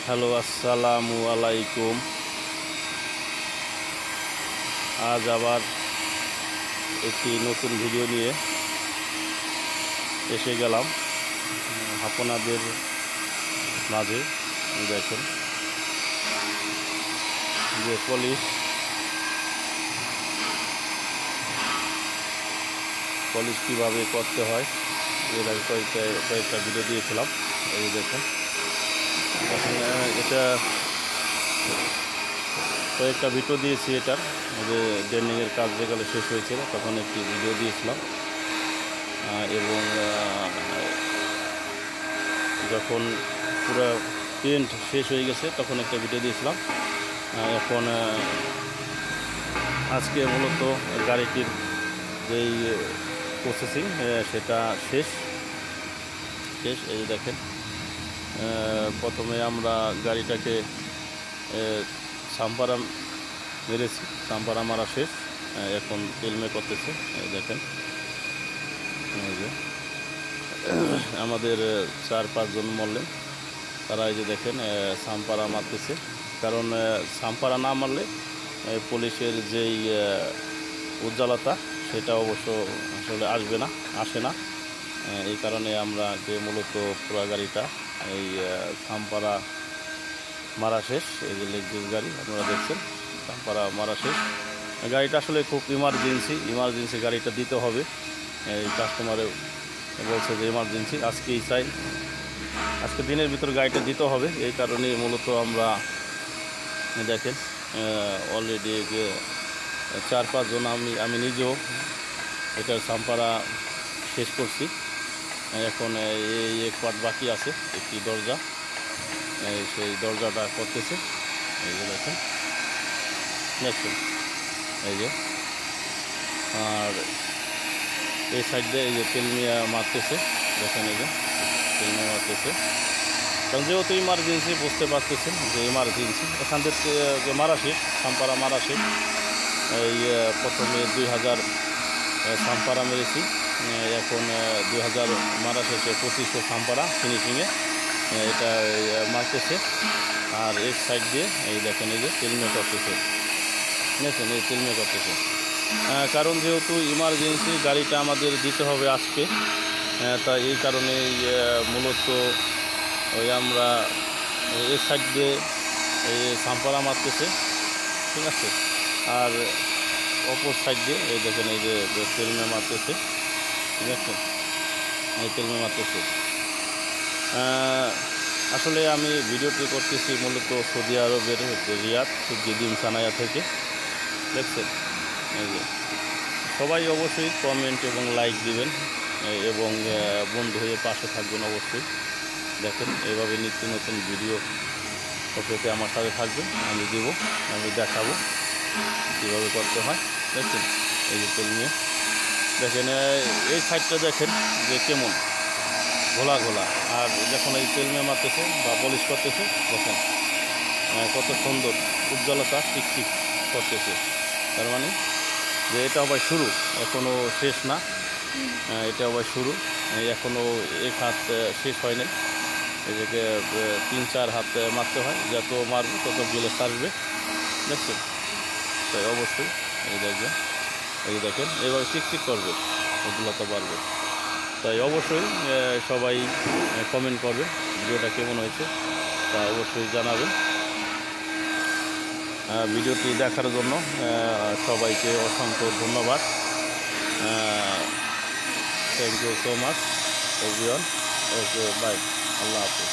Hello, আসসালামু আলাইকুম। আজ আবার একটি নতুন ভিডিও নিয়ে এসে গেলাম আপনাদের মাঝে। দেখেন যে পলিশ কীভাবে করতে হয় এর আগে কয়েকটা ভিডিও দিয়েছিলাম। এই দেখেন এখন এটা কয়েকটা ভিডিও দিয়েছি। এটার যে ডেন্ডিংয়ের কাজ যেগুলো শেষ হয়েছিল তখন একটি ভিডিও দিয়েছিলাম, এবং যখন পুরো পেন্ট শেষ হয়ে গেছে তখন একটা ভিডিও দিয়েছিলাম। এখন আজকে মূলত গাড়িটির যেই প্রসেসিং সেটা শেষ। এই দেখেন প্রথমে আমরা গাড়িটাকে সাম্পারা মেরেছি, সাম্পারা মারা শেষ। এখন তেলমে করতেছে। দেখেন এই যে আমাদের 4-5 জন মরলেন, তারা এই যে দেখেন সাম্পারা মারতেছে। কারণ সাম্পারা না মারলে পুলিশের যেই উজ্জ্বলতা সেটা অবশ্য আসলে আসে না। এই কারণে আমরা যে মূলত পুরা গাড়িটা এই সাম্পারা মারা শেষ। এই যে লেগজুস গাড়ি আপনারা দেখছেন, সাম্পারা মারা শেষ। গাড়িটা আসলে খুব ইমার্জেন্সি গাড়িটা দিতে হবে। এই কাস্টমারে বলছে যে ইমার্জেন্সি আজকেই চাই, আজকে দিনের ভিতর গাড়িটা দিতে হবে। এই কারণে মূলত আমরা দেখেন অলরেডি 4-5 জন আমি নিজেও এটার সাম্পারা শেষ করছি। এখন এই এক পার্ট বাকি আছে, একটি দরজা, সেই দরজাটা করতেছে। এই যে দেখেন এই যে, আর এই সাইড দিয়ে এই যে তেলমিয়া মারতেছে। দেখেন এই যে তেলমিয়া মারতেছে, কারণ যেহেতু ইমার্জেন্সি বুঝতে পারতেছেন যে ইমার্জেন্সি। এখান থেকে মারা শেষ, সাম্পারা মারা শেষ। এই প্রথমে 2000 সাম্পারা মেরেছি, এখন 2000 মারা শেষে 2500 সাম্পারা ফিনিশিংয়ে এটা মারতেছে। আর এক সাইড দিয়ে এই দেখেন এই যে তেলমে করতেছে, বুঝেছেন, এই তেলমে করতেছে। কারণ যেহেতু ইমার্জেন্সি গাড়িটা আমাদের দিতে হবে আজকে, তা এই কারণে মূলত ওই আমরা এক সাইড দিয়ে এই সাম্পারা মারতেছে, ঠিক আছে। আর অপর সাইড দিয়ে এই দেখেন এই যে তেলমে মারতেছে, ঠিক আছে, এই তেলমে মারতেছে। আসলে আমি ভিডিওটি করতেছি মূলত সৌদি আরবের রিয়াদ গেদিম সানায়া থেকে, দেখছেন। এই যে সবাই অবশ্যই কমেন্ট এবং লাইক দিবেন এবং বন্ধু হয়ে পাশে থাকবেন অবশ্যই। দেখেন এইভাবে নিত্য নতুন ভিডিও পেতে আমার সাথে থাকবেন, আমি দেখাবো কীভাবে করতে হয়। দেখছেন এই যে তেল নিয়ে দেখেন এই সাইডটা দেখেন যে কেমন ঘোলা, আর যখন এই তেল নিয়ে মারতেছে বা পলিশ করতেছে দেখেন কত সুন্দর উজ্জ্বলতা টিকটিক করতেছে। তার মানে যে এটা আবার শুরু, এখনও শেষ না, এটা আবার শুরু। এখনও এক হাত শেষ হয় নাই, এদিকে 3-4 হাত মারতে হয়, যত মারবে তত গেলে সারবে, দেখছেন। তাই অবশ্যই এই দেখেন এবার টিকটিক করবে, উজ্জ্বলতা বাড়বে। তাই অবশ্যই সবাই কমেন্ট করবে ভিডিওটা কেমন হয়েছে তা অবশ্যই জানাবেন। ভিডিওটি দেখার জন্য সবাইকে অসংখ্য ধন্যবাদ। Thank you so much everyone. Okay, bye, Allah হাফেজ।